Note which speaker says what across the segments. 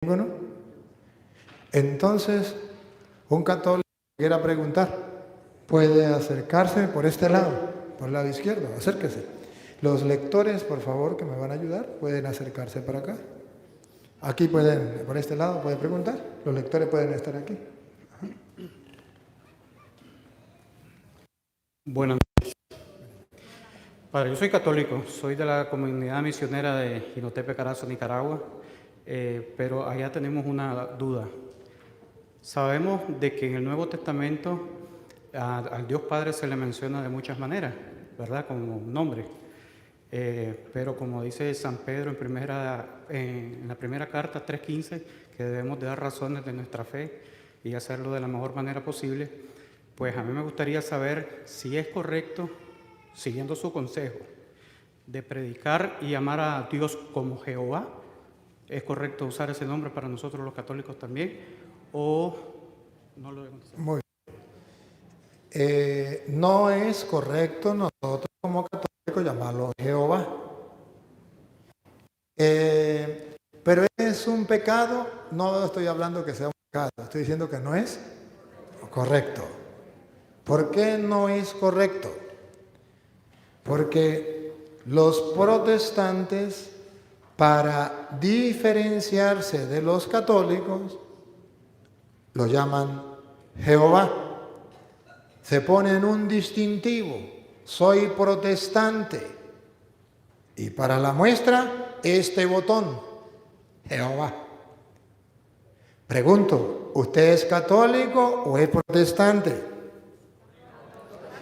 Speaker 1: ninguno. Entonces, un católico que quiera preguntar puede acercarse por este lado, por el lado izquierdo, acérquese. Los lectores, por favor, que me van a ayudar, pueden acercarse para acá. Aquí pueden, por este lado, pueden preguntar. Los lectores pueden estar aquí.
Speaker 2: Buenas noches. Padre, yo soy católico, soy de la comunidad misionera de Jinotepe, Carazo, Nicaragua, pero allá tenemos una duda. Sabemos de que en el Nuevo Testamento al Dios Padre se le menciona de muchas maneras, ¿verdad? Como un nombre. Pero como dice San Pedro en la primera carta 3:15, que debemos de dar razones de nuestra fe y hacerlo de la mejor manera posible, pues a mí me gustaría saber si es correcto, siguiendo su consejo, de predicar y llamar a Dios como Jehová. ¿Es correcto usar ese nombre para nosotros los católicos también? ¿O no lo debemos hacer?
Speaker 1: Muy bien. No es correcto nosotros como católicos llamarlo Jehová. Pero es un pecado, no estoy hablando que sea un pecado, estoy diciendo que no es correcto. ¿Por qué no es correcto? Porque los protestantes, para diferenciarse de los católicos, lo llaman Jehová. Se ponen un distintivo, soy protestante. Y para la muestra, este botón, Jehová. Pregunto, ¿usted es católico o es protestante?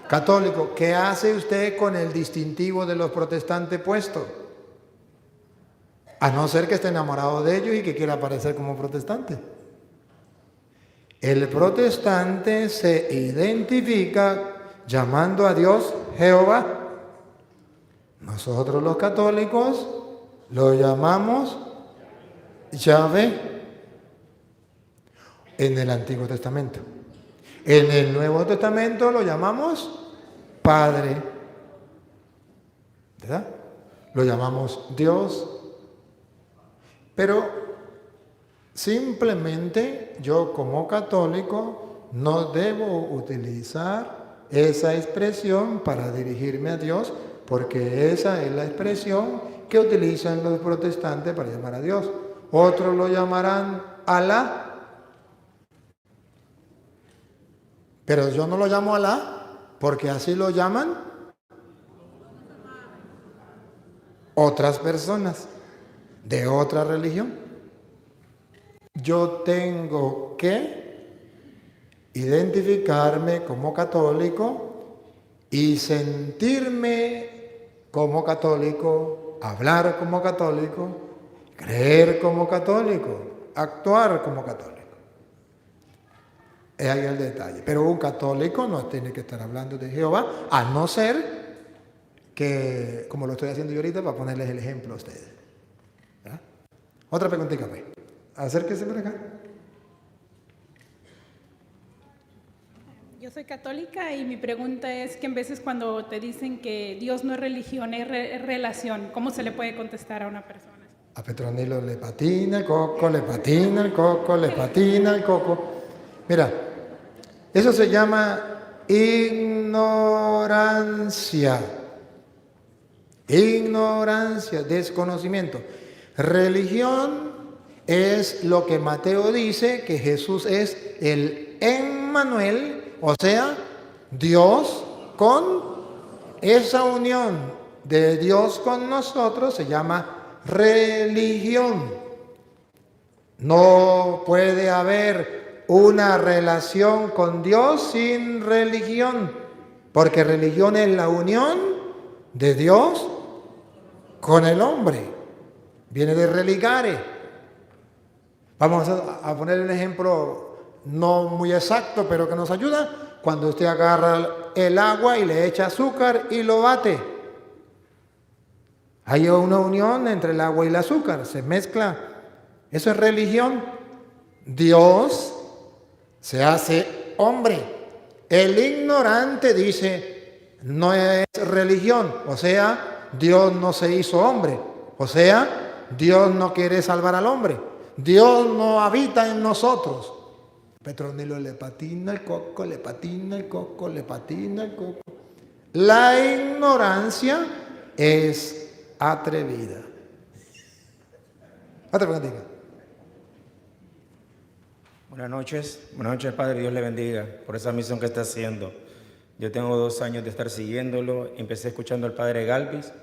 Speaker 1: Católico, ¿qué hace usted con el distintivo de los protestantes puesto? A no ser que esté enamorado de ellos y que quiera aparecer como protestante. El protestante se identifica llamando a Dios Jehová. Nosotros los católicos lo llamamos Yahvé en el Antiguo Testamento. En el Nuevo Testamento lo llamamos Padre, ¿verdad? Lo llamamos Dios. Pero simplemente yo como católico no debo utilizar esa expresión para dirigirme a Dios, porque esa es la expresión que utilizan los protestantes para llamar a Dios. Otros lo llamarán Alá. Pero yo no lo llamo Alá porque así lo llaman otras personas de otra religión. Yo tengo que identificarme como católico y sentirme como católico, hablar como católico, creer como católico, actuar como católico. Es ahí el detalle. Pero un católico no tiene que estar hablando de Jehová, a no ser que, como lo estoy haciendo yo ahorita, para ponerles el ejemplo a ustedes. ¿Verdad? Otra preguntita, pues. Acérquese por acá.
Speaker 3: Yo soy católica y mi pregunta es que en veces cuando te dicen que Dios no es religión, es relación, ¿cómo se le puede contestar a una persona?
Speaker 1: A Petronilo le patina el coco, le patina el coco, le patina el coco. Mira, eso se llama ignorancia. Ignorancia, desconocimiento. Religión es lo que Mateo dice, que Jesús es el Emmanuel, o sea, Dios con esa unión de Dios con nosotros se llama religión. No puede haber una relación con Dios sin religión, porque religión es la unión de Dios con el hombre. Viene de religare. Vamos a poner un ejemplo no muy exacto, pero que nos ayuda. Cuando usted agarra el agua y le echa azúcar y lo bate. Hay una unión entre el agua y el azúcar, se mezcla. Eso es religión. Dios se hace hombre. El ignorante dice, no es religión, o sea, Dios no se hizo hombre, o sea, Dios no quiere salvar al hombre. Dios no habita en nosotros. Petronilo le patina el coco, le patina el coco, le patina el coco. La ignorancia es atrevida. Otra preguntita.
Speaker 4: Buenas noches, Padre, Dios le bendiga por esa misión que está haciendo. Yo tengo 2 años de estar siguiéndolo, empecé escuchando al Padre Galvis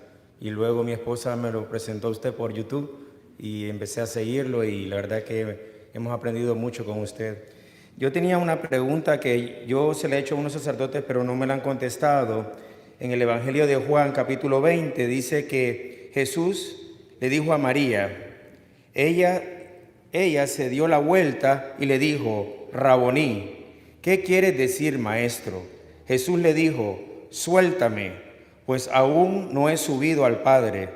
Speaker 4: y luego mi esposa me lo presentó a usted por YouTube y empecé a seguirlo y la verdad que hemos aprendido mucho con usted. Yo tenía una pregunta que yo se la he hecho a unos sacerdotes pero no me la han contestado. En el Evangelio de Juan capítulo 20 dice que Jesús le dijo a María, ella se dio la vuelta y le dijo, Raboní, ¿qué quieres decir, maestro? Jesús le dijo, suéltame, pues aún no he subido al Padre.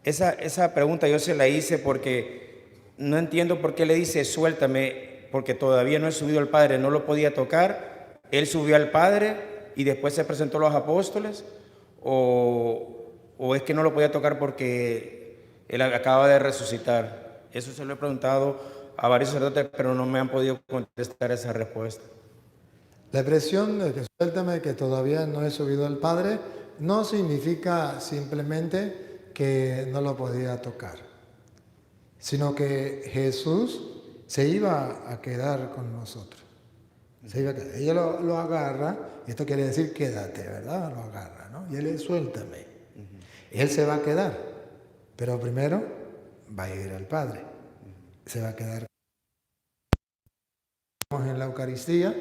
Speaker 4: Esa pregunta yo se la hice porque no entiendo por qué le dice, suéltame, porque todavía no he subido al Padre, no lo podía tocar. Él subió al Padre y después se presentó a los apóstoles, o es que no lo podía tocar porque él acaba de resucitar. Eso se lo he preguntado a varios sacerdotes, pero no me han podido contestar esa respuesta.
Speaker 1: La expresión de que suéltame, que todavía no he subido al Padre, no significa simplemente que no lo podía tocar, sino que Jesús se iba a quedar con nosotros. Se iba a quedar. Ella lo agarra, y esto quiere decir quédate, ¿verdad? Lo agarra, ¿no? Y él le suéltame. Él se va a quedar, pero primero va a ir al Padre. Se va a quedar en la Eucaristía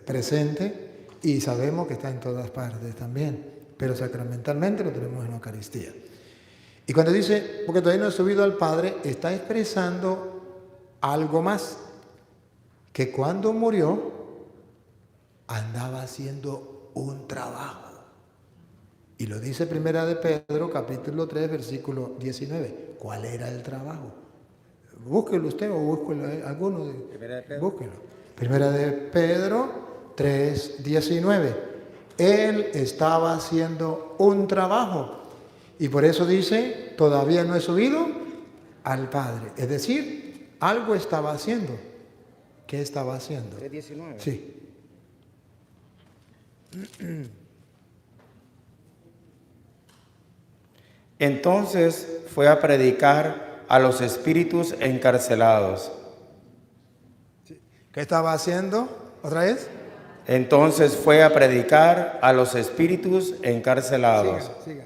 Speaker 1: presente y sabemos que está en todas partes también, pero sacramentalmente lo tenemos en la Eucaristía. Y cuando dice, porque todavía no he subido al Padre, está expresando algo más, que cuando murió andaba haciendo un trabajo. Y lo dice Primera de Pedro, capítulo 3, versículo 19. ¿Cuál era el trabajo? Búsquelo usted o búsquelo alguno. Búsquelo. Primera de Pedro 3, 19. Él estaba haciendo un trabajo. Y por eso dice, todavía no he subido al Padre. Es decir, algo estaba haciendo. ¿Qué estaba haciendo?
Speaker 4: 3:19.
Speaker 1: Sí.
Speaker 4: Entonces fue a predicar a los espíritus encarcelados.
Speaker 1: ¿Qué estaba haciendo? ¿Otra vez?
Speaker 4: Entonces fue a predicar a los espíritus encarcelados.
Speaker 1: Siga.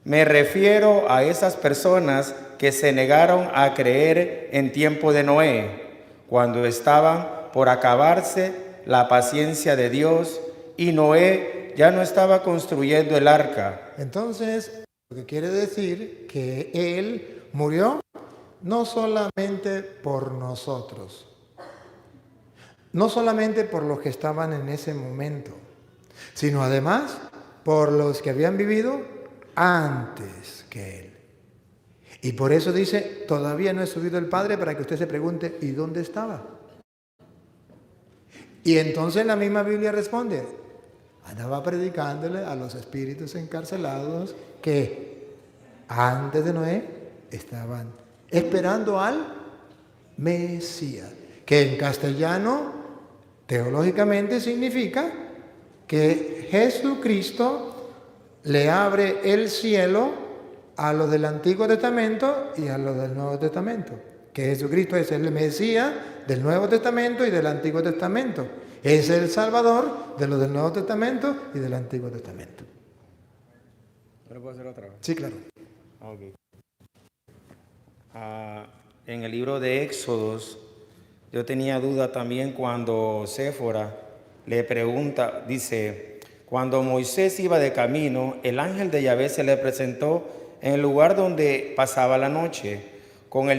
Speaker 4: Me refiero a esas personas que se negaron a creer en tiempo de Noé, cuando estaban por acabarse la paciencia de Dios y Noé ya no estaba construyendo el arca.
Speaker 1: Entonces, lo que quiere decir que Él murió no solamente por nosotros, no solamente por los que estaban en ese momento, sino además por los que habían vivido antes que Él. Y por eso dice, todavía no he subido el Padre, para que usted se pregunte, ¿y dónde estaba? Y entonces la misma Biblia responde, andaba predicándole a los espíritus encarcelados que antes de Noé estaban esperando al Mesías, que en castellano teológicamente significa que Jesucristo le abre el cielo a los del Antiguo Testamento y a los del Nuevo Testamento. Que Jesucristo es el Mesías del Nuevo Testamento y del Antiguo Testamento. Es el Salvador de los del Nuevo Testamento y del Antiguo Testamento.
Speaker 4: ¿Lo puedo hacer otra vez?
Speaker 1: Sí, claro.
Speaker 4: Okay. En el libro de Éxodos, yo tenía duda también cuando Séfora le pregunta, dice, cuando Moisés iba de camino, el ángel de Yahvé se le presentó en el lugar donde pasaba la noche, con la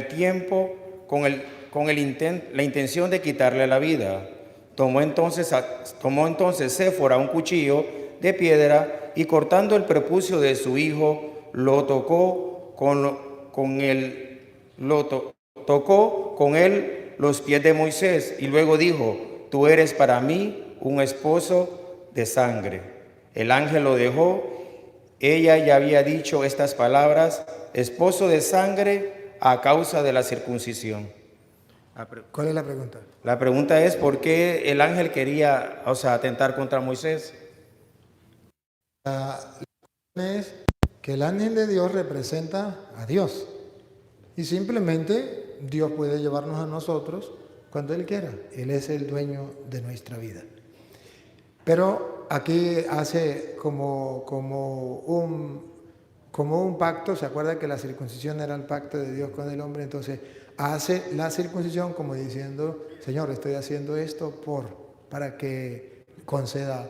Speaker 4: intención de quitarle la vida. Tomó entonces Séfora un cuchillo de piedra y cortando el prepucio de su hijo, lo tocó con él los pies de Moisés y luego dijo, tú eres para mí un esposo de sangre. El ángel lo dejó. Ella ya había dicho estas palabras, esposo de sangre, a causa de la circuncisión.
Speaker 1: ¿Cuál es la pregunta?
Speaker 4: La pregunta es ¿por qué el ángel quería, atentar contra Moisés?
Speaker 1: Es que el ángel de Dios representa a Dios y simplemente Dios puede llevarnos a nosotros cuando Él quiera. Él es el dueño de nuestra vida. Pero aquí hace como un pacto. ¿Se acuerda que la circuncisión era el pacto de Dios con el hombre? Entonces hace la circuncisión como diciendo, Señor, estoy haciendo esto para que conceda,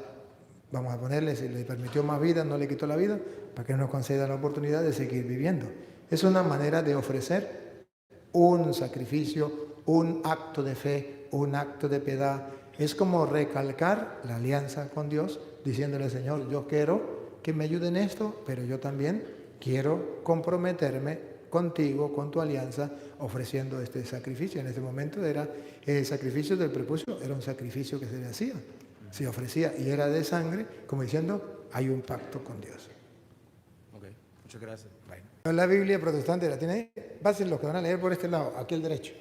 Speaker 1: vamos a ponerle, si le permitió más vida, no le quitó la vida, para que nos conceda la oportunidad de seguir viviendo. Es una manera de ofrecer un sacrificio, un acto de fe, un acto de piedad. Es como recalcar la alianza con Dios, diciéndole, Señor, yo quiero que me ayude en esto, pero yo también quiero comprometerme contigo, con tu alianza, ofreciendo este sacrificio. En este momento era el sacrificio del prepucio, era un sacrificio que se le hacía, se ofrecía y era de sangre, como diciendo, hay un pacto con Dios.
Speaker 4: Ok, muchas gracias. Bye.
Speaker 1: La Biblia protestante la tiene ahí. Pasen los que van a leer por este lado, aquí al derecho,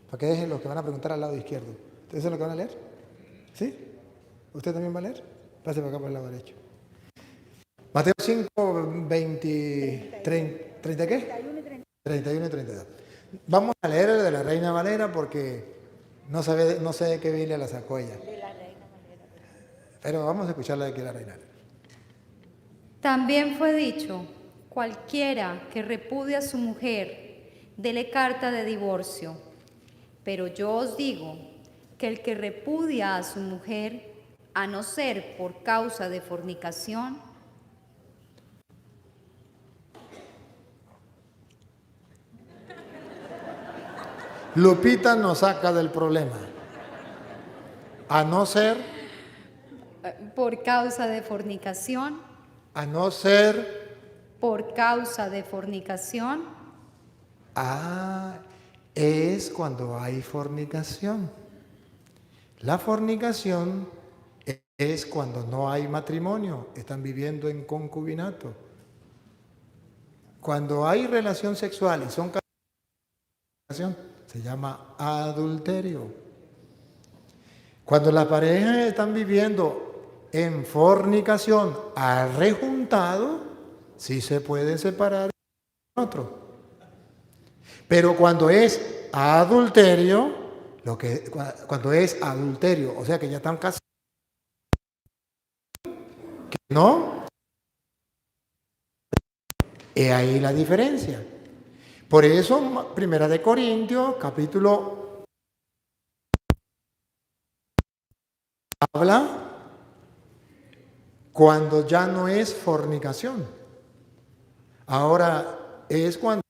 Speaker 1: para que dejen los que van a preguntar al lado izquierdo. ¿Ustedes son los que van a leer? ¿Sí? ¿Usted también va a leer? Pase para acá por el lado derecho. Mateo 5, 20, 30 ¿qué? 31 y 32. Vamos a leer el de la Reina Valera porque no sé de qué Biblia la sacó ella. Pero vamos a escuchar la de que la Reina.
Speaker 5: También fue dicho, cualquiera que repudie a su mujer, dele carta de divorcio. Pero yo os digo que el que repudia a su mujer, a no ser por causa de fornicación,
Speaker 1: Lupita nos saca del problema. A no ser,
Speaker 5: por causa de fornicación,
Speaker 1: a no ser,
Speaker 5: por causa de fornicación,
Speaker 1: es cuando hay fornicación. La fornicación es cuando no hay matrimonio, están viviendo en concubinato. Cuando hay relación sexual y son casados, se llama adulterio. Cuando las parejas están viviendo en fornicación arrejuntado, sí se pueden separar de otro. Pero cuando es adulterio, cuando es adulterio, o sea que ya están casados, que no, es ahí la diferencia. Por eso, Primera de Corintios, capítulo, habla cuando ya no es fornicación. Ahora es cuando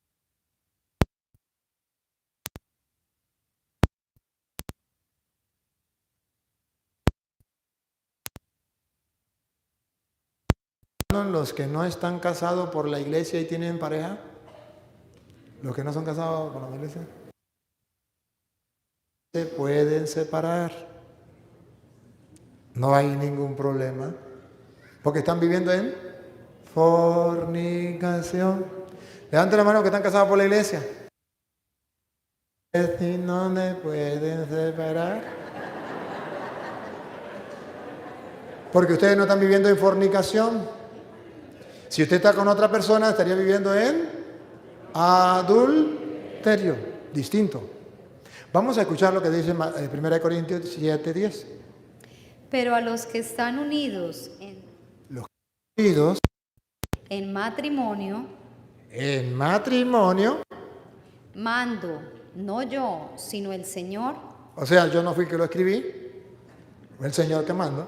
Speaker 1: los que no están casados por la iglesia y tienen pareja. Los que no son casados con la iglesia se pueden separar. No hay ningún problema. Porque están viviendo en fornicación. Levanten la mano que están casados por la iglesia. Si no me pueden separar. Porque ustedes no están viviendo en fornicación. Si usted está con otra persona, estaría viviendo en adulterio, distinto. Vamos a escuchar lo que dice 1 Corintios 7:10.
Speaker 5: pero a los que están unidos en matrimonio, mando, no yo, sino el Señor,
Speaker 1: o sea, yo no fui el que lo escribí, fue el Señor que manda,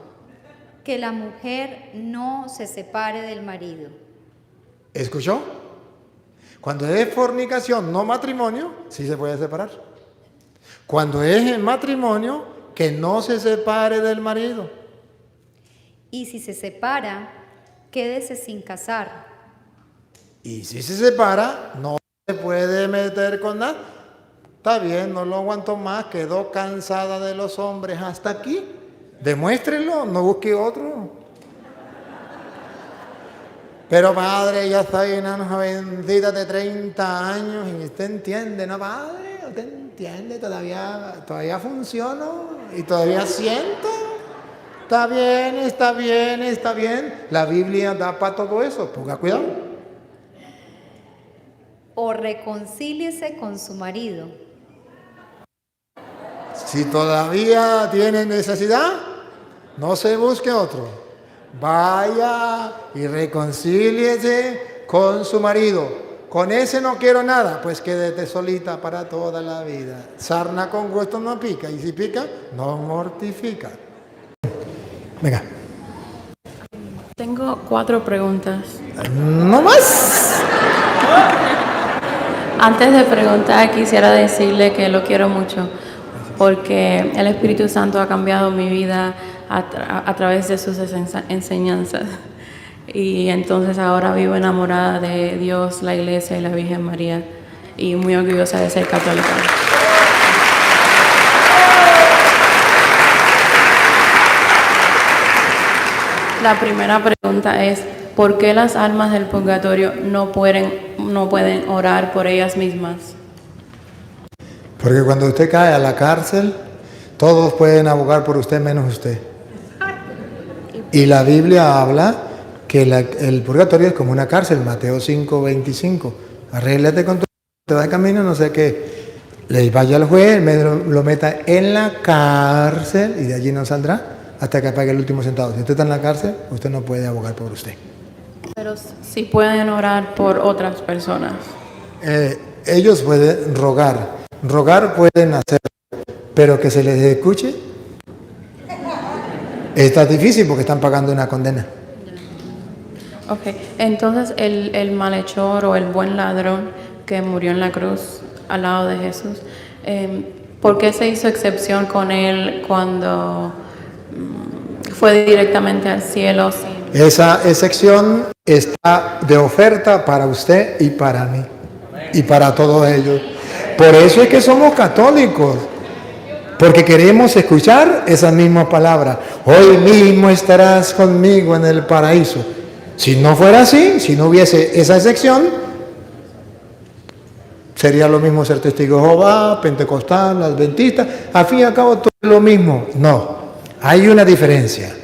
Speaker 5: que la mujer no se separe del marido.
Speaker 1: ¿escuchó? Cuando es fornicación, no matrimonio, sí se puede separar. Cuando es en matrimonio, que no se separe del marido.
Speaker 5: Y si se separa, quédese sin casar.
Speaker 1: Y si se separa, no se puede meter con nada. Está bien, no lo aguanto más, quedó cansada de los hombres hasta aquí. Demuéstrenlo, no busque otro. Pero padre, ya estoy en una jovencita de 30 años y usted entiende, ¿no, padre? ¿Usted entiende? Todavía funciono y todavía siento. Está bien, está bien, está bien. La Biblia da para todo eso, ponga cuidado.
Speaker 5: O reconcíliese con su marido.
Speaker 1: Si todavía tiene necesidad, no se busque otro. Vaya y reconcíliese con su marido. Con ese no quiero nada, pues quédate solita para toda la vida. Sarna con gusto no pica, y si pica, no mortifica. Venga.
Speaker 6: Tengo 4 preguntas.
Speaker 1: No más.
Speaker 6: Antes de preguntar, quisiera decirle que lo quiero mucho, porque el Espíritu Santo ha cambiado mi vida a través de sus enseñanzas. Y entonces ahora vivo enamorada de Dios, la Iglesia y la Virgen María, y muy orgullosa de ser católica. La primera pregunta es, ¿por qué las almas del purgatorio no pueden orar por ellas mismas?
Speaker 1: Porque cuando usted cae a la cárcel, todos pueden abogar por usted menos usted. Y la Biblia habla que el purgatorio es como una cárcel, Mateo 5:25. Arréglate con tu... te va de camino, no sé qué. Le vaya al juez, lo meta en la cárcel y de allí no saldrá hasta que pague el último centavo. Si usted está en la cárcel, usted no puede abogar por usted.
Speaker 6: Pero sí pueden orar por otras personas.
Speaker 1: Ellos pueden rogar. Rogar pueden hacerlo, pero que se les escuche está difícil porque están pagando una condena.
Speaker 6: Ok, entonces el malhechor o el buen ladrón que murió en la cruz al lado de Jesús, ¿por qué se hizo excepción con él cuando fue directamente al cielo?
Speaker 1: Esa excepción está de oferta para usted y para mí y para todos ellos. Por eso es que somos católicos, porque queremos escuchar esas mismas palabras. Hoy mismo estarás conmigo en el paraíso. Si no fuera así, si no hubiese esa excepción, sería lo mismo ser testigo de Jehová, pentecostal, adventista, al fin y al cabo todo es lo mismo. No, hay una diferencia.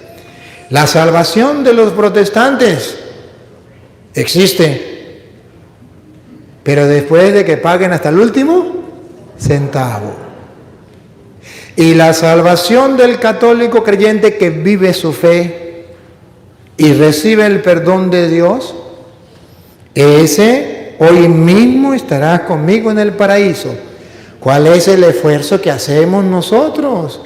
Speaker 1: La salvación de los protestantes existe, pero después de que paguen hasta el último centavo. Y la salvación del católico creyente que vive su fe y recibe el perdón de Dios, ese hoy mismo estarás conmigo en el paraíso. ¿Cuál es el esfuerzo que hacemos nosotros?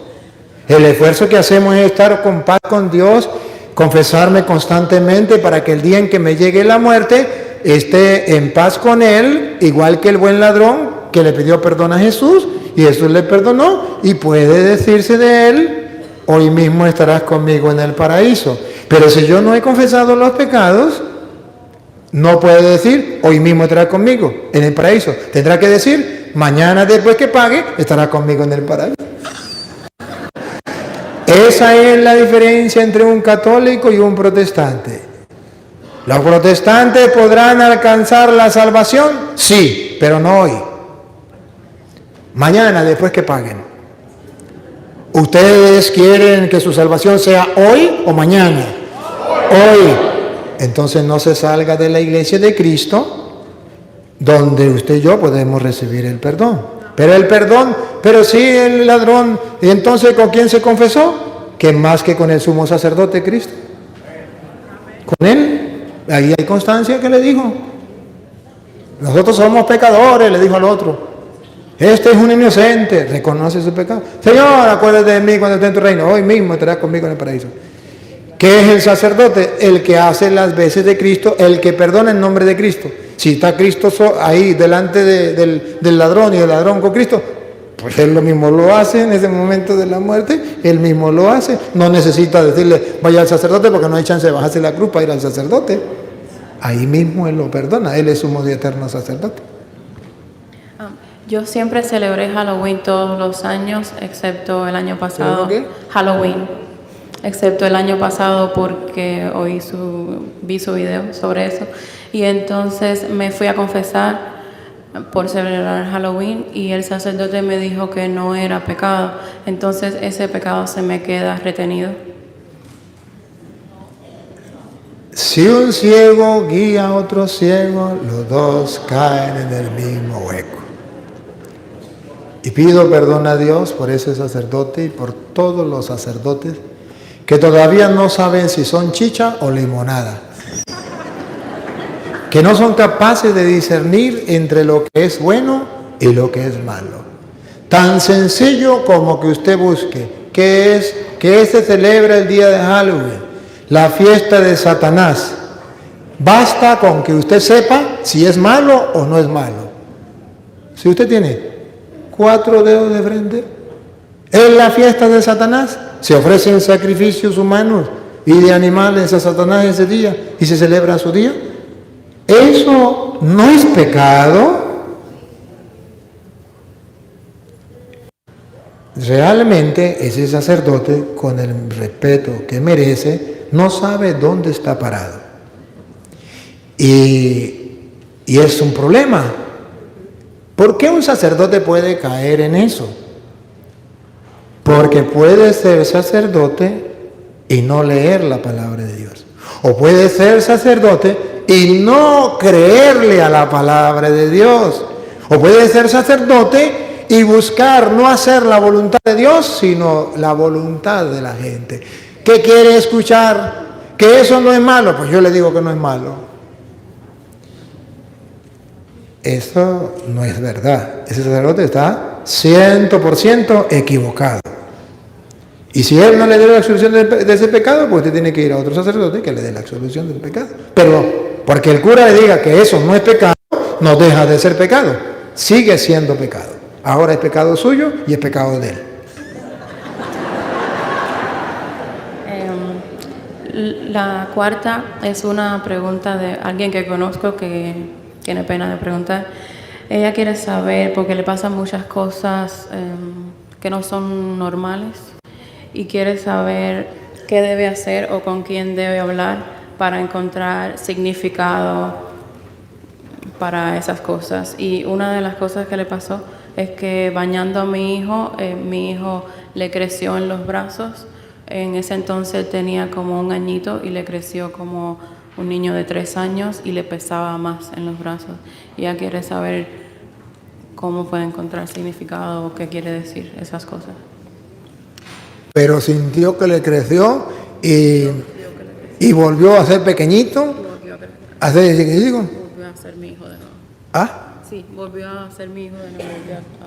Speaker 1: El esfuerzo que hacemos es estar con paz con Dios, confesarme constantemente para que el día en que me llegue la muerte esté en paz con Él, igual que el buen ladrón que le pidió perdón a Jesús y Jesús le perdonó, y puede decirse de él, hoy mismo estarás conmigo en el paraíso. Pero si yo no he confesado los pecados, no puede decir, hoy mismo estarás conmigo en el paraíso. Tendrá que decir, mañana después que pague, estará conmigo en el paraíso. Esa es la diferencia entre un católico y un protestante. ¿Los protestantes podrán alcanzar la salvación? Sí, pero no hoy. Mañana, después que paguen. ¿Ustedes quieren que su salvación sea hoy o mañana? Hoy. Entonces no se salga de la iglesia de Cristo, donde usted y yo podemos recibir el perdón. Pero el perdón, pero sí el ladrón, ¿y entonces con quién se confesó? Que más que con el sumo sacerdote Cristo. Con él. Ahí hay constancia que le dijo. Nosotros somos pecadores, le dijo al otro. Este es un inocente, reconoce su pecado. Señor, acuérdate de mí cuando esté en tu reino. Hoy mismo estarás conmigo en el paraíso. ¿Qué es el sacerdote? El que hace las veces de Cristo, el que perdona en nombre de Cristo. Si está Cristo ahí delante del ladrón y el ladrón con Cristo, pues él lo mismo lo hace en ese momento de la muerte, él mismo lo hace. No necesita decirle, vaya al sacerdote, porque no hay chance de bajarse la cruz para ir al sacerdote. Ahí mismo él lo perdona, él es sumo y eterno sacerdote.
Speaker 6: Yo siempre celebré Halloween todos los años, excepto el año pasado.
Speaker 1: ¿Qué?
Speaker 6: Halloween. excepto el año pasado porque vi su video sobre eso. Y entonces me fui a confesar por celebrar Halloween y el sacerdote me dijo que no era pecado. Entonces ese pecado se me queda retenido.
Speaker 1: Si un ciego guía a otro ciego, los dos caen en el mismo hueco. Y pido perdón a Dios por ese sacerdote y por todos los sacerdotes que todavía no saben si son chicha o limonada, que no son capaces de discernir entre lo que es bueno y lo que es malo. Tan sencillo como que usted busque que se celebra el día de Halloween, la fiesta de Satanás. Basta con que usted sepa si es malo o no es malo. Si usted tiene 4 dedos de frente, es la fiesta de Satanás. Se ofrecen sacrificios humanos y de animales a Satanás ese día y se celebra su día. Eso no es pecado. Realmente ese sacerdote, con el respeto que merece, no sabe dónde está parado. Y es un problema. ¿Por qué un sacerdote puede caer en eso? Porque puede ser sacerdote y no leer la palabra de Dios. O puede ser sacerdote y no creerle a la palabra de Dios. O puede ser sacerdote y buscar no hacer la voluntad de Dios, sino la voluntad de la gente. ¿Qué quiere escuchar? ¿Que eso no es malo? Pues yo le digo que no es malo. Eso no es verdad. Ese sacerdote está 100% equivocado. Y si él no le dio la absolución de ese pecado, pues usted tiene que ir a otro sacerdote que le dé la absolución del pecado. Pero porque el cura le diga que eso no es pecado, no deja de ser pecado. Sigue siendo pecado. Ahora es pecado suyo y es pecado de él.
Speaker 6: La cuarta es una pregunta de alguien que conozco que tiene pena de preguntar. Ella quiere saber, porque le pasan muchas cosas que no son normales, y quiere saber qué debe hacer o con quién debe hablar para encontrar significado para esas cosas. Y una de las cosas que le pasó es que bañando a mi hijo le creció en los brazos. En ese entonces tenía como 1 añito y le creció como un niño de 3 años y le pesaba más en los brazos. Y ella quiere saber cómo puede encontrar significado o qué quiere decir esas cosas.
Speaker 1: Pero sintió que le creció y volvió a ser pequeñito.
Speaker 6: Volvió a ser mi hijo de nuevo.
Speaker 1: ¿Ah?
Speaker 6: Sí, volvió a ser mi hijo de nuevo.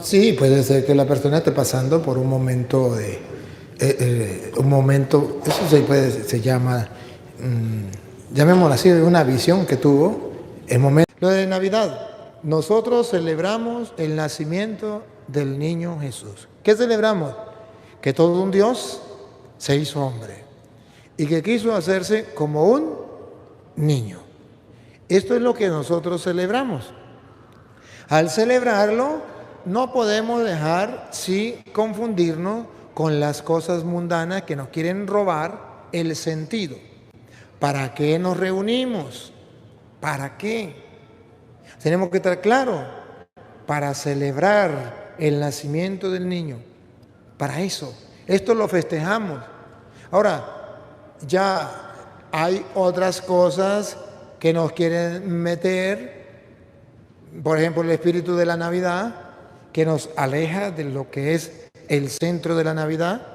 Speaker 1: Sí, puede ser que la persona esté pasando por un momento eso se llama, llamémoslo así, una visión que tuvo. El momento. Lo de Navidad, nosotros celebramos el nacimiento del niño Jesús. ¿Qué celebramos? Que todo un Dios se hizo hombre y que quiso hacerse como un niño. Esto es lo que nosotros celebramos. Al celebrarlo, no podemos dejar, confundirnos con las cosas mundanas que nos quieren robar el sentido. ¿Para qué nos reunimos? ¿Para qué? Tenemos que estar claros, para celebrar el nacimiento del niño. Para eso, esto lo festejamos. Ahora, ya hay otras cosas que nos quieren meter, por ejemplo, el espíritu de la Navidad, que nos aleja de lo que es el centro de la Navidad.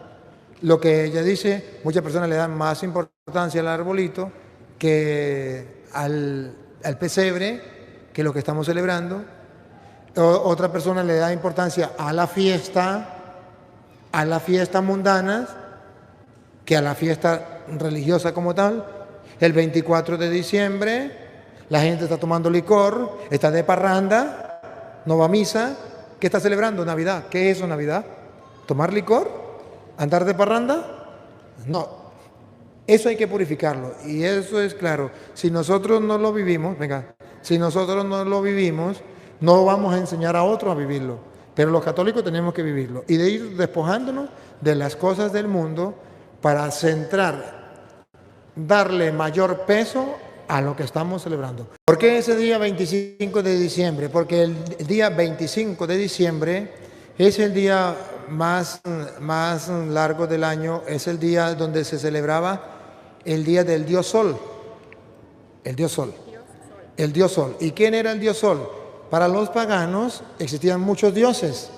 Speaker 1: Lo que ella dice, muchas personas le dan más importancia al arbolito que al pesebre, que es lo que estamos celebrando. Otra persona le da importancia a las fiestas mundanas que a la fiesta religiosa como tal. El 24 de diciembre la gente está tomando licor, está de parranda, no va a misa. ¿Qué está celebrando? Navidad. ¿Qué es eso, Navidad? ¿Tomar licor? ¿Andar de parranda? No. Eso hay que purificarlo. Y eso es claro. Si nosotros no lo vivimos, no vamos a enseñar a otros a vivirlo. Pero los católicos tenemos que vivirlo. Y de ir despojándonos de las cosas del mundo para darle mayor peso a lo que estamos celebrando. ¿Por qué ese día 25 de diciembre? Porque el día 25 de diciembre es el día más largo del año, es el día donde se celebraba el día del Dios Sol. El Dios Sol. El Dios Sol. ¿Y quién era el Dios Sol? Para los paganos existían muchos dioses.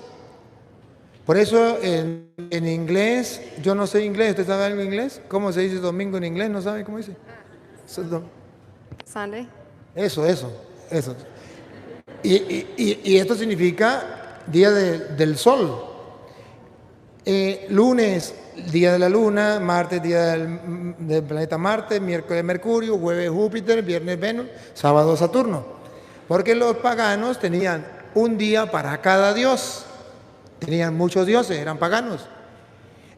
Speaker 1: Por eso en inglés, yo no sé inglés, ¿usted sabe algo en inglés? ¿Cómo se dice domingo en inglés? ¿No sabe cómo dice?
Speaker 7: Sunday.
Speaker 1: Eso. Y esto significa día del sol. Lunes, día de la luna, martes, día del planeta Marte, miércoles Mercurio, jueves Júpiter, viernes Venus, sábado Saturno. Porque los paganos tenían un día para cada dios. Tenían muchos dioses, eran paganos.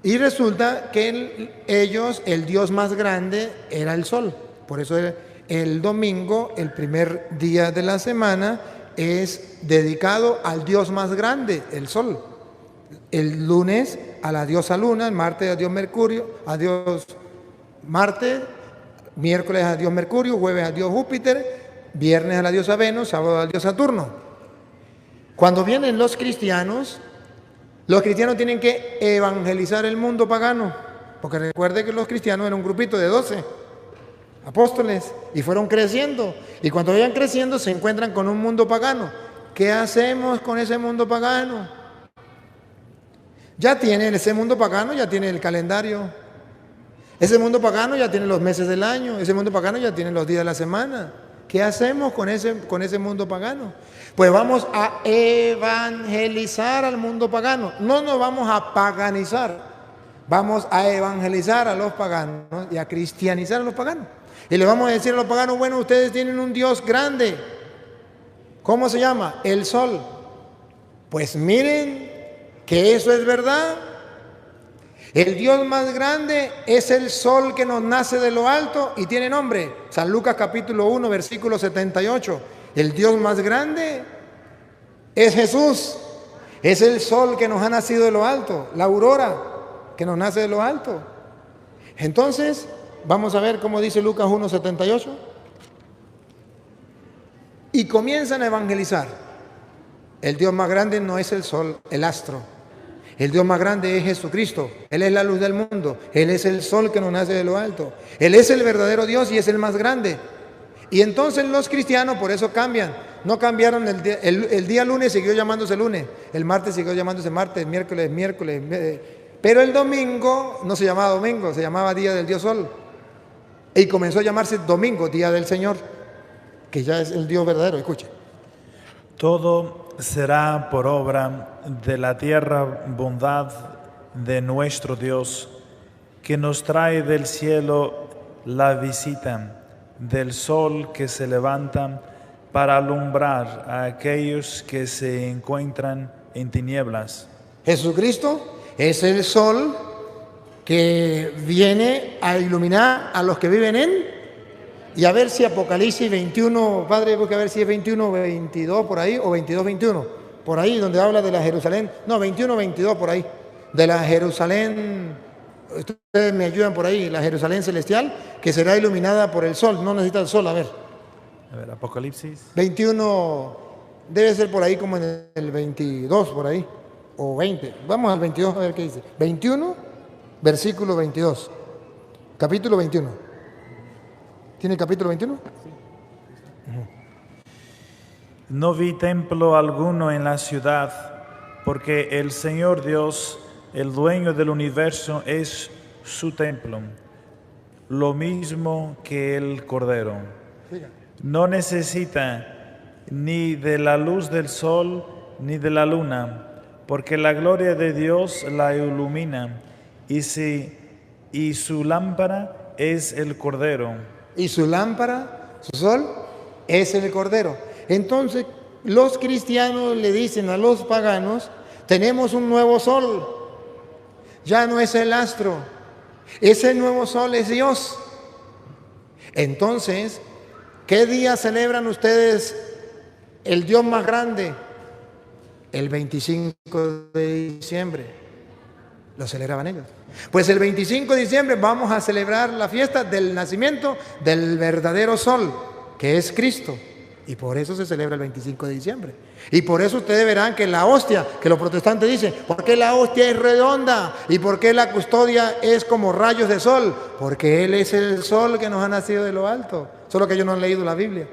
Speaker 1: Y resulta que ellos, el dios más grande era el sol. Por eso el domingo, el primer día de la semana, es dedicado al dios más grande, el sol. El lunes a la diosa luna, el martes a dios Mercurio, a dios Marte, miércoles a dios Mercurio, jueves a dios Júpiter, viernes a la diosa Venus, sábado al dios Saturno. Cuando vienen los cristianos tienen que evangelizar el mundo pagano, porque recuerde que los cristianos eran un grupito de 12 apóstoles y fueron creciendo, y cuando vayan creciendo se encuentran con un mundo pagano. ¿Qué hacemos con ese mundo pagano? Ya tiene ese mundo pagano, ya tiene el calendario, ese mundo pagano ya tiene los meses del año, ese mundo pagano ya tiene los días de la semana. ¿Qué hacemos con ese mundo pagano? Pues vamos a evangelizar al mundo pagano. No nos vamos a paganizar. Vamos a evangelizar a los paganos y a cristianizar a los paganos. Y le vamos a decir a los paganos, bueno, ustedes tienen un Dios grande. ¿Cómo se llama? El sol. Pues miren que eso es verdad. El Dios más grande es el sol que nos nace de lo alto y tiene nombre. San Lucas capítulo 1, versículo 78. El Dios más grande es Jesús. Es el sol que nos ha nacido de lo alto, la aurora que nos nace de lo alto. Entonces, vamos a ver cómo dice Lucas 1, 78. Y comienzan a evangelizar. El Dios más grande no es el sol, el astro. El Dios más grande es Jesucristo. Él es la luz del mundo. Él es el sol que nos nace de lo alto. Él es el verdadero Dios y es el más grande. Y entonces los cristianos por eso cambian. No cambiaron el día lunes, siguió llamándose lunes. El martes siguió llamándose martes, miércoles. Pero el domingo no se llamaba domingo, se llamaba día del Dios Sol. Y comenzó a llamarse domingo, día del Señor, que ya es el Dios verdadero. Escuche.
Speaker 8: Todo será por obra de la tierra bondad de nuestro Dios, que nos trae del cielo la visita del sol que se levanta para alumbrar a aquellos que se encuentran en tinieblas.
Speaker 1: Jesucristo es el sol que viene a iluminar a los que viven y a ver si Apocalipsis 21, Padre, busca a ver si es 21, 22 por ahí, o 22, 21, por ahí donde habla de la Jerusalén, no, 21, 22 por ahí, de la Jerusalén, ustedes me ayudan por ahí, la Jerusalén celestial, que será iluminada por el sol, no necesita el sol, a ver,
Speaker 8: Apocalipsis
Speaker 1: 21, debe ser por ahí como en el 22, por ahí, o 20, vamos al 22 a ver qué dice, 21, versículo 22, capítulo 21. ¿Tiene el capítulo 21?
Speaker 8: No vi templo alguno en la ciudad, porque el Señor Dios, el dueño del universo, es su templo, lo mismo que el Cordero. No necesita ni de la luz del sol ni de la luna, porque la gloria de Dios la ilumina, y su lámpara es el Cordero.
Speaker 1: Y su lámpara, su sol, es el Cordero. Entonces, los cristianos le dicen a los paganos, tenemos un nuevo sol, ya no es el astro, ese nuevo sol es Dios. Entonces, ¿qué día celebran ustedes el Dios más grande? El 25 de diciembre. Lo celebraban ellos. Pues el 25 de diciembre vamos a celebrar la fiesta del nacimiento del verdadero sol, que es Cristo. Y por eso se celebra el 25 de diciembre. Y por eso ustedes verán que la hostia, que los protestantes dicen, ¿por qué la hostia es redonda? ¿Y por qué la custodia es como rayos de sol? Porque Él es el sol que nos ha nacido de lo alto. Solo que ellos no han leído la Biblia.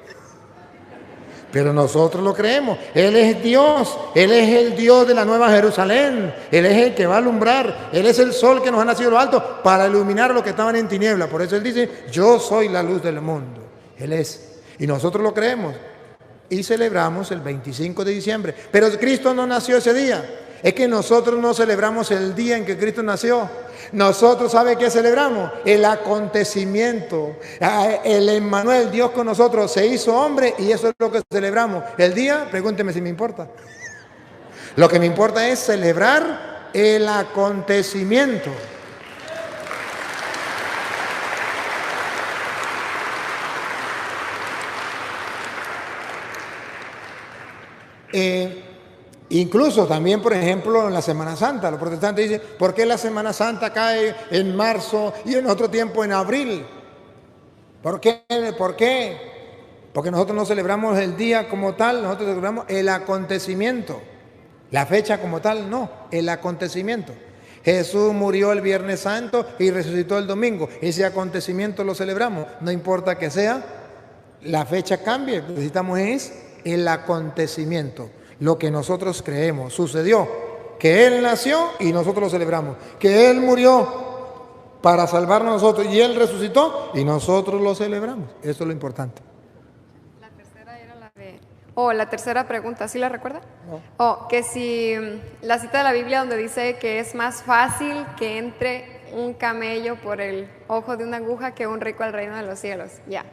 Speaker 1: Pero nosotros lo creemos. Él es Dios. Él es el Dios de la Nueva Jerusalén. Él es el que va a alumbrar. Él es el sol que nos ha nacido de lo alto para iluminar a los que estaban en tiniebla. Por eso Él dice, yo soy la luz del mundo. Él es. Y nosotros lo creemos. Y celebramos el 25 de diciembre. Pero Cristo no nació ese día. Es que nosotros no celebramos el día en que Cristo nació. Nosotros, ¿sabe qué celebramos? El acontecimiento. El Emmanuel, Dios con nosotros, se hizo hombre y eso es lo que celebramos. El día, pregúnteme si me importa. Lo que me importa es celebrar el acontecimiento. Incluso también, por ejemplo, en la Semana Santa, los protestantes dicen, ¿por qué la Semana Santa cae en marzo y en otro tiempo en abril? ¿Por qué? ¿Por qué? Porque nosotros no celebramos el día como tal, nosotros celebramos el acontecimiento. La fecha como tal, no, el acontecimiento. Jesús murió el Viernes Santo y resucitó el domingo. Ese acontecimiento lo celebramos, no importa que sea, la fecha cambie, lo que necesitamos es el acontecimiento. Lo que nosotros creemos sucedió, que Él nació y nosotros lo celebramos, que Él murió para salvarnos a nosotros y Él resucitó y nosotros lo celebramos. Eso es lo importante.
Speaker 7: La tercera era la de... la tercera pregunta, ¿sí la recuerda?
Speaker 1: No.
Speaker 7: Que si la cita de la Biblia donde dice que es más fácil que entre un camello por el ojo de una aguja que un rico al reino de los cielos. Ya.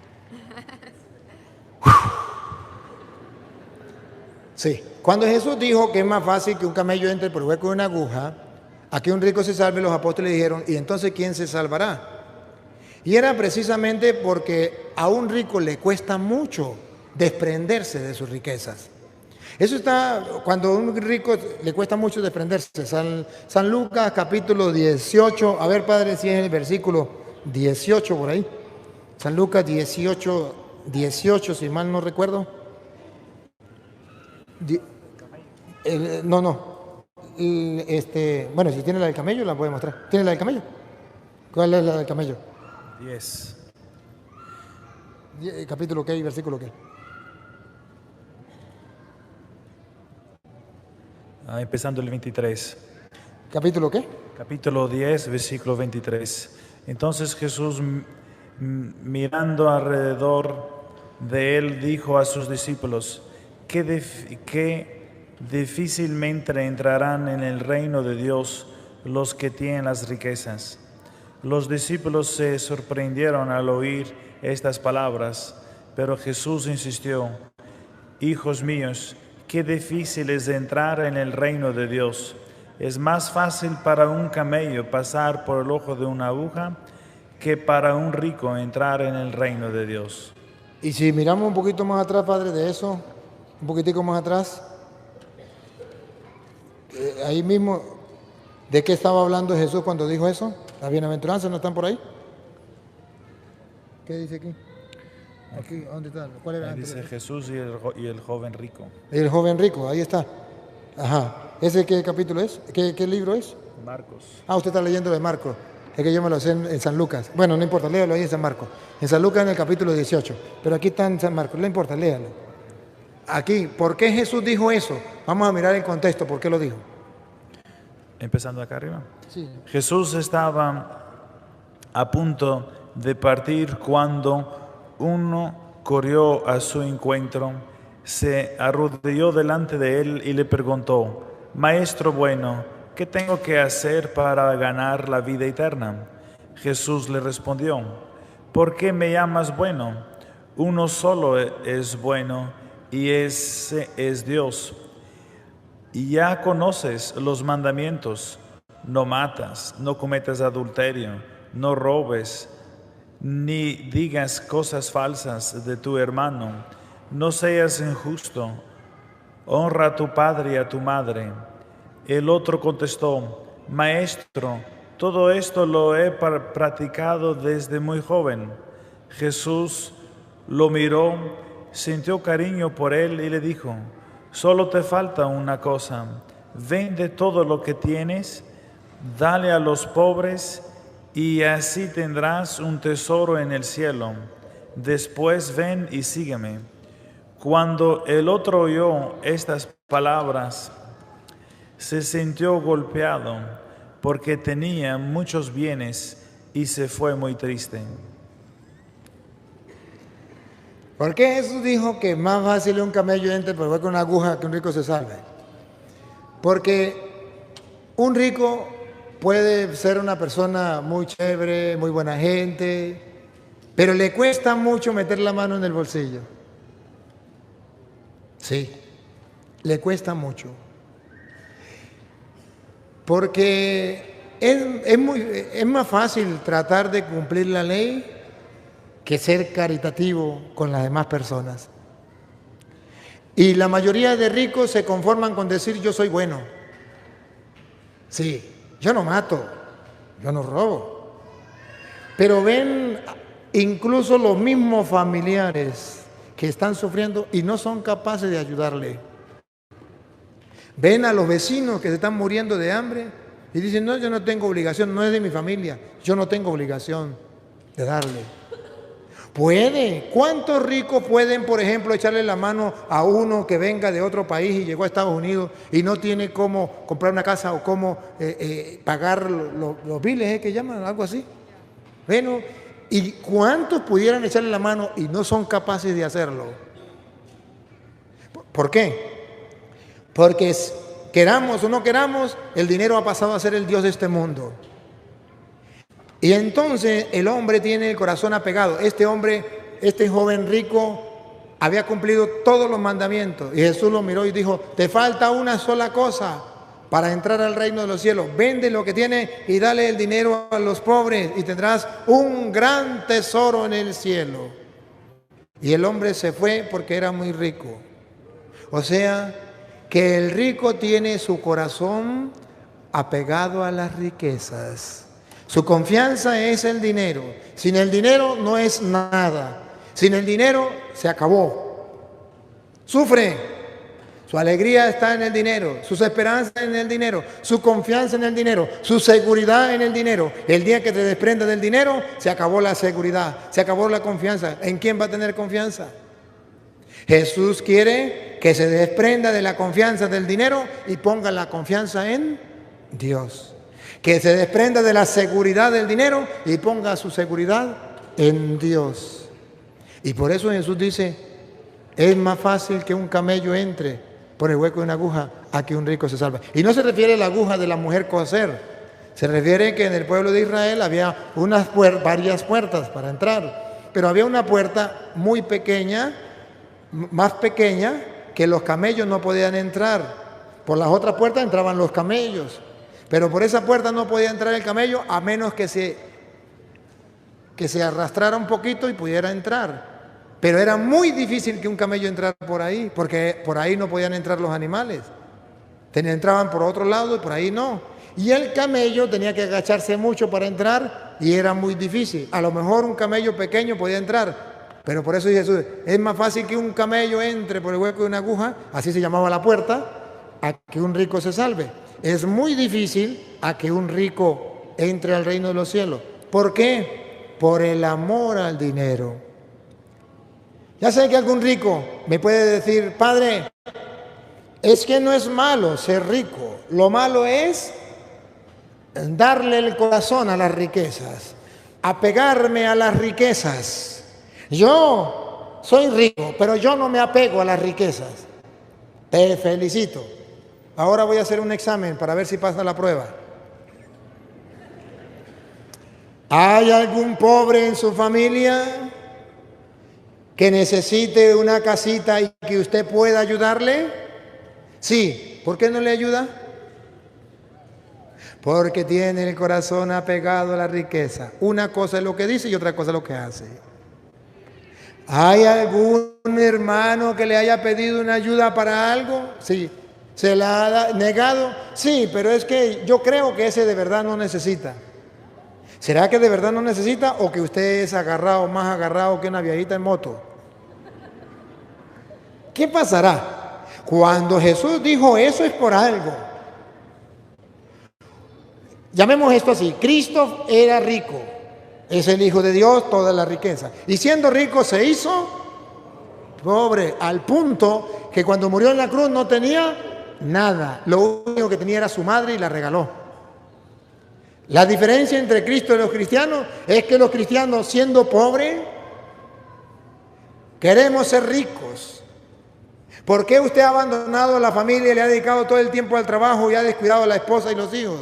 Speaker 1: Sí, cuando Jesús dijo que es más fácil que un camello entre por el hueco de una aguja, a que un rico se salve, los apóstoles dijeron, ¿y entonces quién se salvará? Y era precisamente porque a un rico le cuesta mucho desprenderse de sus riquezas. Eso está, cuando a un rico le cuesta mucho desprenderse. San Lucas capítulo 18, a ver padre si es el versículo 18 por ahí. San Lucas 18, si mal no recuerdo. Bueno, si tiene la del camello, la puede mostrar. ¿Tiene la del camello? ¿Cuál es la del camello?
Speaker 8: 10.
Speaker 1: ¿Capítulo qué y versículo qué?
Speaker 8: Empezando el 23.
Speaker 1: ¿Capítulo qué?
Speaker 8: Capítulo 10, versículo 23. Entonces Jesús, mirando alrededor de él, dijo a sus discípulos, que difícilmente entrarán en el reino de Dios los que tienen las riquezas. Los discípulos se sorprendieron al oír estas palabras, pero Jesús insistió, hijos míos, qué difícil es entrar en el reino de Dios. Es más fácil para un camello pasar por el ojo de una aguja que para un rico entrar en el reino de Dios.
Speaker 1: Y si miramos un poquito más atrás, padre, de eso, un poquitico más atrás, ahí mismo, ¿de qué estaba hablando Jesús cuando dijo eso? ¿Las bienaventuranzas no están por ahí? ¿Qué dice aquí? Aquí, ¿dónde está? ¿Cuál era?
Speaker 8: Ahí dice Jesús y el joven rico.
Speaker 1: El joven rico, ahí está. Ajá. ¿Ese qué capítulo es? ¿Qué libro es?
Speaker 8: Marcos.
Speaker 1: Usted está leyendo de Marcos. Es que yo me lo sé en San Lucas. Bueno, no importa, léalo ahí en San Marcos. En San Lucas en el capítulo 18. Pero aquí está en San Marcos, no importa, léalo. Aquí, ¿por qué Jesús dijo eso? Vamos a mirar el contexto, ¿por qué lo dijo?
Speaker 8: Empezando acá arriba.
Speaker 1: Sí.
Speaker 8: Jesús estaba a punto de partir cuando uno corrió a su encuentro, se arrodilló delante de él y le preguntó, Maestro bueno, ¿qué tengo que hacer para ganar la vida eterna? Jesús le respondió, ¿por qué me llamas bueno? Uno solo es bueno y ese es Dios. Y ya conoces los mandamientos, no matas, no cometas adulterio, no robes, ni digas cosas falsas de tu hermano, no seas injusto, honra a tu padre y a tu madre. El otro contestó, Maestro, todo esto lo he practicado desde muy joven. Jesús lo miró, sintió cariño por él y le dijo: solo te falta una cosa. Vende todo lo que tienes, dale a los pobres y así tendrás un tesoro en el cielo. Después ven y sígueme. Cuando el otro oyó estas palabras, se sintió golpeado porque tenía muchos bienes y se fue muy triste.
Speaker 1: ¿Por qué Jesús dijo que más fácil es un camello entre por el hueco de una aguja que un rico se salve? Porque un rico puede ser una persona muy chévere, muy buena gente, pero le cuesta mucho meter la mano en el bolsillo. Sí, le cuesta mucho. Porque es más fácil tratar de cumplir la ley que ser caritativo con las demás personas. Y la mayoría de ricos se conforman con decir: yo soy bueno. Sí, yo no mato, yo no robo. Pero ven incluso los mismos familiares que están sufriendo y no son capaces de ayudarle. Ven a los vecinos que se están muriendo de hambre y dicen: no, yo no tengo obligación, no es de mi familia, yo no tengo obligación de darle. Puede. ¿Cuántos ricos pueden, por ejemplo, echarle la mano a uno que venga de otro país y llegó a Estados Unidos y no tiene cómo comprar una casa o cómo pagar los biles, que llaman, algo así? Bueno, ¿y cuántos pudieran echarle la mano y no son capaces de hacerlo? ¿Por qué? Porque queramos o no queramos, el dinero ha pasado a ser el Dios de este mundo. Y entonces el hombre tiene el corazón apegado. Este joven rico, había cumplido todos los mandamientos. Y Jesús lo miró y dijo: te falta una sola cosa para entrar al reino de los cielos. Vende lo que tienes y dale el dinero a los pobres y tendrás un gran tesoro en el cielo. Y el hombre se fue porque era muy rico. O sea, que el rico tiene su corazón apegado a las riquezas. Su confianza es el dinero. Sin el dinero no es nada. Sin el dinero se acabó. Sufre. Su alegría está en el dinero, sus esperanzas en el dinero, su confianza en el dinero, su seguridad en el dinero. El día que te desprendas del dinero, se acabó la seguridad, se acabó la confianza. ¿En quién va a tener confianza? Jesús quiere que se desprenda de la confianza del dinero y ponga la confianza en Dios. Que se desprenda de la seguridad del dinero y ponga su seguridad en Dios. Y por eso Jesús dice: es más fácil que un camello entre por el hueco de una aguja a que un rico se salve. Y no se refiere a la aguja de la mujer coser. Se refiere que en el pueblo de Israel había varias puertas para entrar. Pero había una puerta muy pequeña, más pequeña, que los camellos no podían entrar. Por las otras puertas entraban los camellos. Pero por esa puerta no podía entrar el camello a menos que se arrastrara un poquito y pudiera entrar. Pero era muy difícil que un camello entrara por ahí, porque por ahí no podían entrar los animales. Entraban por otro lado y por ahí no. Y el camello tenía que agacharse mucho para entrar y era muy difícil. A lo mejor un camello pequeño podía entrar, pero por eso dice Jesús: es más fácil que un camello entre por el hueco de una aguja, así se llamaba la puerta, a que un rico se salve. Es muy difícil a que un rico entre al reino de los cielos. ¿Por qué? Por el amor al dinero. Ya sé que algún rico me puede decir: padre, es que no es malo ser rico. Lo malo es darle el corazón a las riquezas, apegarme a las riquezas. Yo soy rico, pero yo no me apego a las riquezas. Te felicito. Ahora voy a hacer un examen para ver si pasa la prueba. ¿Hay algún pobre en su familia que necesite una casita y que usted pueda ayudarle? Sí. ¿Por qué no le ayuda? Porque tiene el corazón apegado a la riqueza. Una cosa es lo que dice y otra cosa es lo que hace. ¿Hay algún hermano que le haya pedido una ayuda para algo? Sí. ¿Se la ha negado? Sí, pero es que yo creo que ese de verdad no necesita. ¿Será que de verdad no necesita o que usted es agarrado, más agarrado que una viejita en moto? ¿Qué pasará? Cuando Jesús dijo eso es por algo. Llamemos esto así, Cristo era rico, es el Hijo de Dios, toda la riqueza. Y siendo rico se hizo pobre, al punto que cuando murió en la cruz no tenía nada. Lo único que tenía era su madre y la regaló. La diferencia entre Cristo y los cristianos es que los cristianos, siendo pobres, queremos ser ricos. ¿Por qué usted ha abandonado la familia y le ha dedicado todo el tiempo al trabajo y ha descuidado a la esposa y los hijos?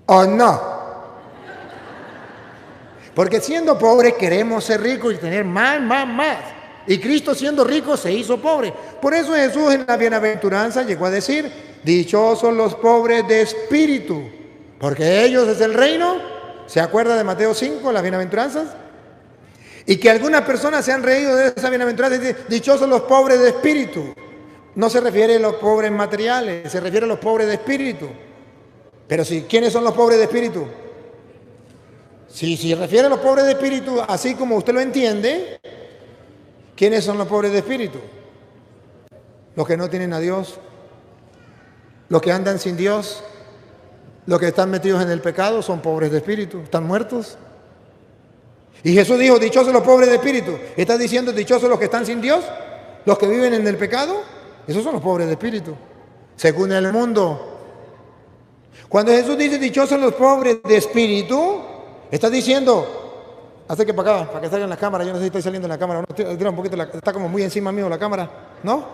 Speaker 1: ¿O no? Porque siendo pobres queremos ser ricos y tener más. Y Cristo siendo rico se hizo pobre. Por eso Jesús en la bienaventuranza llegó a decir, dichosos los pobres de espíritu, porque ellos es el reino. ¿Se acuerda de Mateo 5, las bienaventuranzas? Y que algunas personas se han reído de esa bienaventuranza y dicen, dichosos los pobres de espíritu. No se refiere a los pobres materiales, se refiere a los pobres de espíritu. Pero si, ¿quiénes son los pobres de espíritu? Si se refiere a los pobres de espíritu, así como usted lo entiende, ¿quiénes son los pobres de espíritu? Los que no tienen a Dios, los que andan sin Dios, los que están metidos en el pecado son pobres de espíritu, están muertos. Y Jesús dijo, dichosos los pobres de espíritu. ¿Estás diciendo dichosos los que están sin Dios? ¿Los que viven en el pecado? Esos son los pobres de espíritu, según el mundo. Cuando Jesús dice dichosos los pobres de espíritu, está diciendo, hace que para acá, para que salga en la cámara, yo no sé si estoy saliendo en la cámara, no, tira un poquito, está como muy encima mío la cámara, ¿no?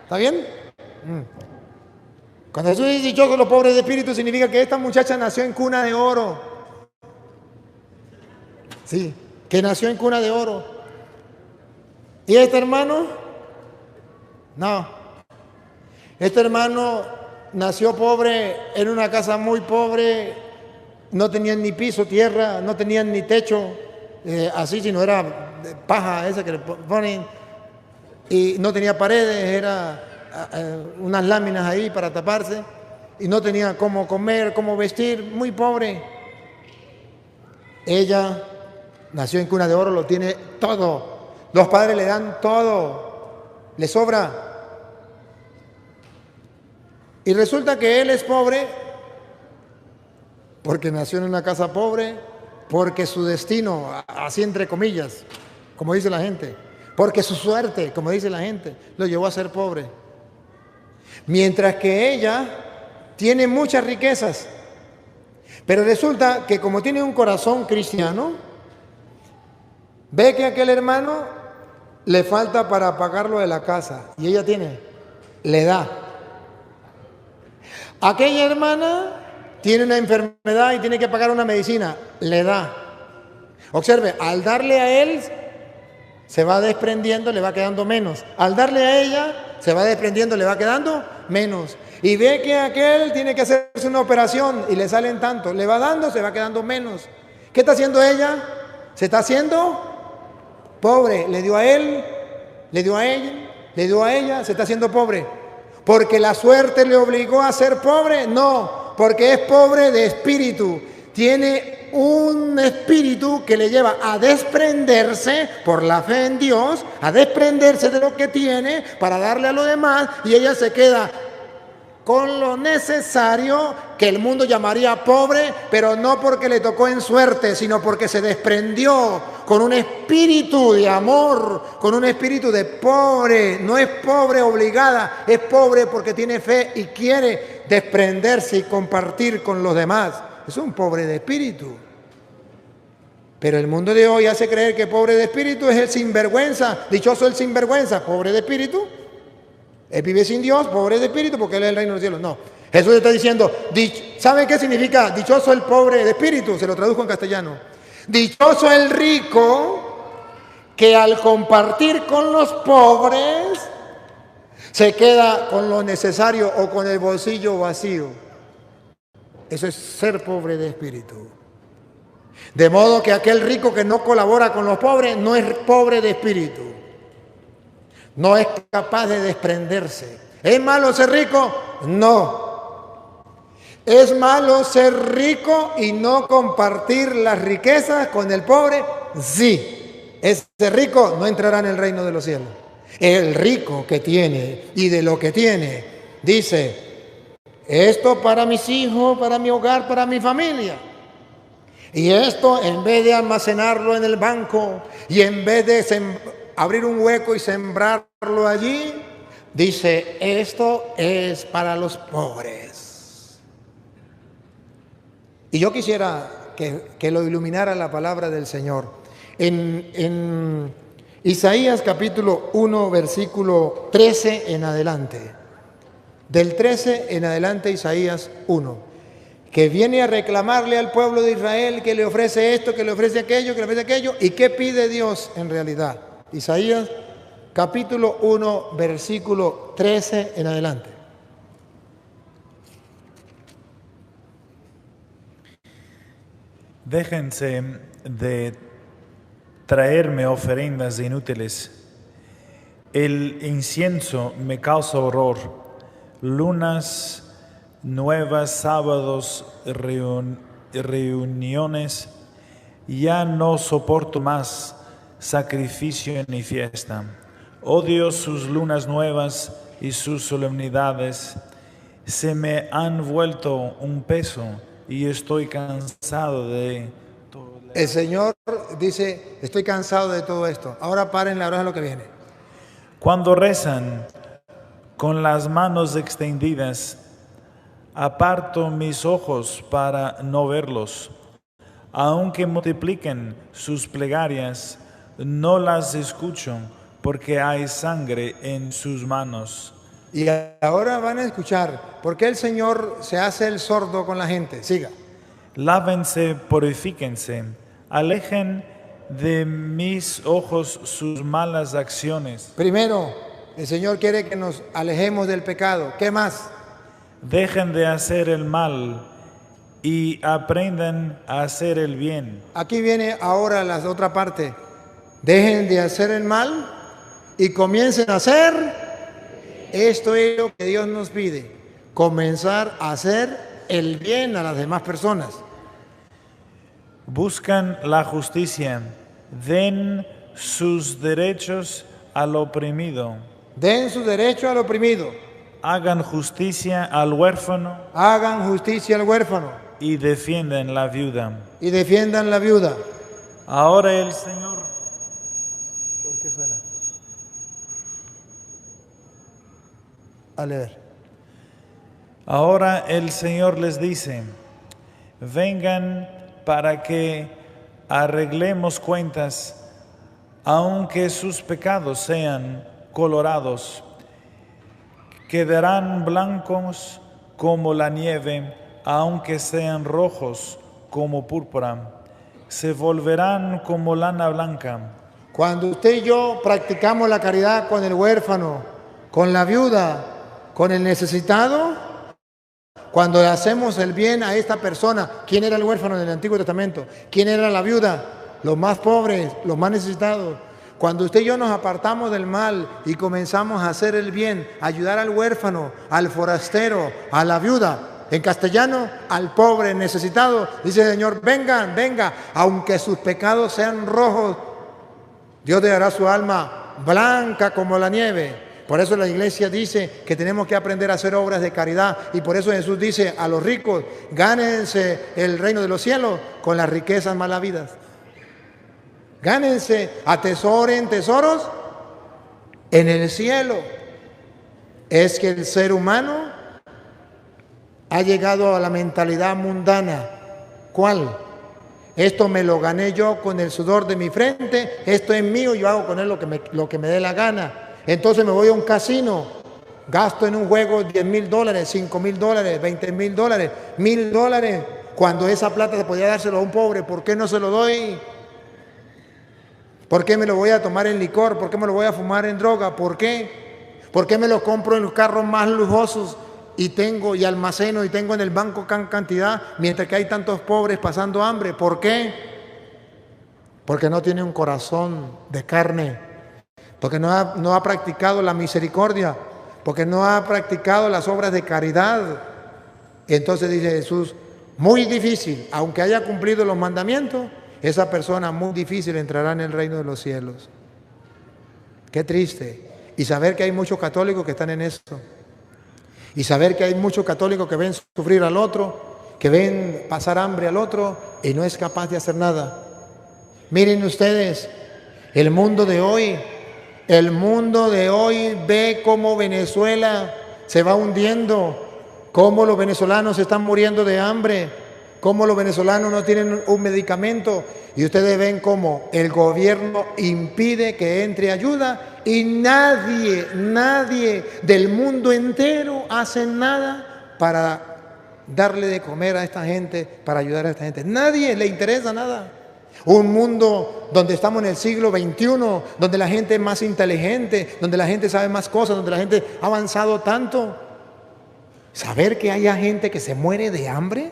Speaker 1: ¿Está bien? Cuando Jesús dice dichosos los pobres de espíritu, significa que esta muchacha nació en cuna de oro. Sí, que nació en cuna de oro. ¿Y este hermano? No. Este hermano nació pobre en una casa muy pobre, no tenían ni piso, tierra, no tenían ni techo, así, sino era paja esa que le ponen, y no tenía paredes, era unas láminas ahí para taparse, y no tenía cómo comer, cómo vestir, muy pobre. Ella nació en cuna de oro, lo tiene todo, los padres le dan todo, le sobra. Y resulta que él es pobre porque nació en una casa pobre, porque su destino, así entre comillas, como dice la gente, porque su suerte, como dice la gente, lo llevó a ser pobre. Mientras que ella tiene muchas riquezas, pero resulta que como tiene un corazón cristiano, ve que a aquel hermano le falta para pagarlo de la casa y ella le da. Aquella hermana tiene una enfermedad y tiene que pagar una medicina, le da. Observe, al darle a él, se va desprendiendo, le va quedando menos. Al darle a ella, se va desprendiendo, le va quedando menos. Y ve que aquel tiene que hacerse una operación y le salen tanto. Le va dando, se va quedando menos. ¿Qué está haciendo ella? Se está haciendo pobre. Le dio a él, le dio a ella, le dio a ella, se está haciendo pobre. ¿Porque la suerte le obligó a ser pobre? No, porque es pobre de espíritu. Tiene un espíritu que le lleva a desprenderse por la fe en Dios, a desprenderse de lo que tiene para darle a lo demás, y ella se queda con lo necesario que el mundo llamaría pobre, pero no porque le tocó en suerte, sino porque se desprendió con un espíritu de amor, con un espíritu de pobre. No es pobre obligada, es pobre porque tiene fe y quiere desprenderse y compartir con los demás. Es un pobre de espíritu. Pero el mundo de hoy hace creer que pobre de espíritu es el sinvergüenza. Dichoso el sinvergüenza, pobre de espíritu. Él vive sin Dios, pobre de espíritu, porque él es el reino de los cielos. No, Jesús está diciendo, ¿sabe qué significa dichoso el pobre de espíritu? Se lo traduzco en castellano. Dichoso el rico que al compartir con los pobres se queda con lo necesario o con el bolsillo vacío. Eso es ser pobre de espíritu. De modo que aquel rico que no colabora con los pobres no es pobre de espíritu. No es capaz de desprenderse. ¿Es malo ser rico? No. ¿Es malo ser rico y no compartir las riquezas con el pobre? Sí. Ese rico no entrará en el reino de los cielos. El rico que tiene y de lo que tiene, dice, esto para mis hijos, para mi hogar, para mi familia. Y esto, en vez de almacenarlo en el banco y en vez de abrir un hueco y sembrarlo allí, dice, esto es para los pobres. Y yo quisiera que lo iluminara la palabra del Señor. En Isaías capítulo 1, versículo 13 en adelante. Del 13 en adelante, Isaías 1. Que viene a reclamarle al pueblo de Israel que le ofrece esto, que le ofrece aquello, que le ofrece aquello. ¿Y qué pide Dios en realidad? Isaías capítulo 1, versículo 13 en adelante.
Speaker 8: Déjense de traerme ofrendas inútiles. El incienso me causa horror. Lunas nuevas, sábados, reuniones. Ya no soporto más sacrificio ni fiesta. Odio sus lunas nuevas y sus solemnidades. Se me han vuelto un peso y estoy cansado de todo.
Speaker 1: El Señor dice, estoy cansado de todo esto. Ahora paren la hora de lo que viene.
Speaker 8: Cuando rezan con las manos extendidas, aparto mis ojos para no verlos. Aunque multipliquen sus plegarias, no las escucho porque hay sangre en sus manos.
Speaker 1: Y ahora van a escuchar por qué el Señor se hace el sordo con la gente. Siga.
Speaker 8: Lávense, purifíquense, alejen de mis ojos sus malas acciones.
Speaker 1: Primero, el Señor quiere que nos alejemos del pecado. ¿Qué más?
Speaker 8: Dejen de hacer el mal y aprendan a hacer el bien.
Speaker 1: Aquí viene ahora la otra parte. Dejen de hacer el mal y comiencen a hacer. Esto es lo que Dios nos pide. Comenzar a hacer el bien a las demás personas.
Speaker 8: Buscan la justicia. Den sus derechos al oprimido.
Speaker 1: Den su derecho al oprimido.
Speaker 8: Hagan justicia al huérfano.
Speaker 1: Hagan justicia al huérfano.
Speaker 8: Y defiendan la viuda.
Speaker 1: Y defiendan la viuda.
Speaker 8: Ahora el Señor.
Speaker 1: ¿Por qué suena? A leer.
Speaker 8: Ahora el Señor les dice: vengan para que arreglemos cuentas, aunque sus pecados sean colorados. Quedarán blancos como la nieve, aunque sean rojos como púrpura. Se volverán como lana blanca.
Speaker 1: Cuando usted y yo practicamos la caridad con el huérfano, con la viuda, con el necesitado, cuando le hacemos el bien a esta persona, ¿quién era el huérfano en el Antiguo Testamento? ¿Quién era la viuda? Los más pobres, los más necesitados. Cuando usted y yo nos apartamos del mal y comenzamos a hacer el bien, ayudar al huérfano, al forastero, a la viuda, en castellano, al pobre necesitado, dice el Señor, vengan, venga, aunque sus pecados sean rojos, Dios le hará su alma blanca como la nieve. Por eso la iglesia dice que tenemos que aprender a hacer obras de caridad, y por eso Jesús dice a los ricos, gánense el reino de los cielos con las riquezas mal habidas. Gánense, atesoren tesoros en el cielo. Es que el ser humano ha llegado a la mentalidad mundana. ¿Cuál? Esto me lo gané yo con el sudor de mi frente, esto es mío, yo hago con él lo que me dé la gana. Entonces me voy a un casino, gasto en un juego $10,000, $5,000, $20,000, $1,000. Cuando esa plata se podía dárselo a un pobre, ¿por qué no se lo doy? ¿Por qué me lo voy a tomar en licor? ¿Por qué me lo voy a fumar en droga? ¿Por qué? ¿Por qué me lo compro en los carros más lujosos y tengo y almaceno y tengo en el banco cantidad, mientras que hay tantos pobres pasando hambre. ¿Por qué? Porque no tiene un corazón de carne, porque no ha practicado la misericordia, porque no ha practicado las obras de caridad. Y entonces dice Jesús, muy difícil, aunque haya cumplido los mandamientos, esa persona muy difícil entrará en el reino de los cielos. Qué triste. Y saber que hay muchos católicos que están en esto. Y saber que hay muchos católicos que ven sufrir al otro, que ven pasar hambre al otro y no es capaz de hacer nada. Miren ustedes, el mundo de hoy ve cómo Venezuela se va hundiendo, cómo los venezolanos se están muriendo de hambre, cómo los venezolanos no tienen un medicamento, y ustedes ven cómo el gobierno impide que entre ayuda y nadie del mundo entero hace nada para darle de comer a esta gente, para ayudar a esta gente. Nadie le interesa nada. Un mundo donde estamos en el siglo XXI, donde la gente es más inteligente, donde la gente sabe más cosas, donde la gente ha avanzado tanto. Saber que haya gente que se muere de hambre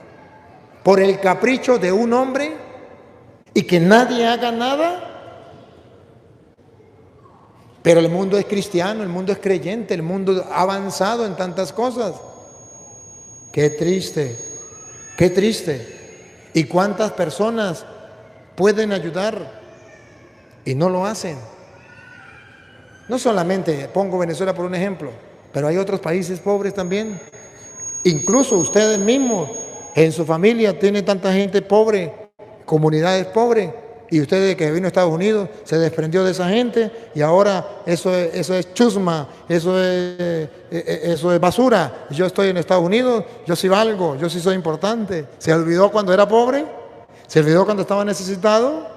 Speaker 1: por el capricho de un hombre y que nadie haga nada. Pero el mundo es cristiano, el mundo es creyente, el mundo ha avanzado en tantas cosas. Qué triste, qué triste. ¿Y cuántas personas pueden ayudar y no lo hacen? No solamente pongo Venezuela por un ejemplo, pero hay otros países pobres también. Incluso ustedes mismos, en su familia tienen tanta gente pobre, comunidades pobres, y usted desde que vino a Estados Unidos se desprendió de esa gente y ahora eso es chusma, eso es basura. Yo estoy en Estados Unidos, yo sí valgo, yo sí soy importante. ¿Se olvidó cuando era pobre? ¿Se olvidó cuando estaba necesitado?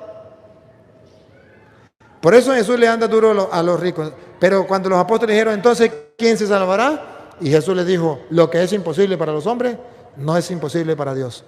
Speaker 1: Por eso Jesús le anda duro a los ricos. Pero cuando los apóstoles dijeron, entonces, ¿quién se salvará? Y Jesús les dijo, lo que es imposible para los hombres, no es imposible para Dios.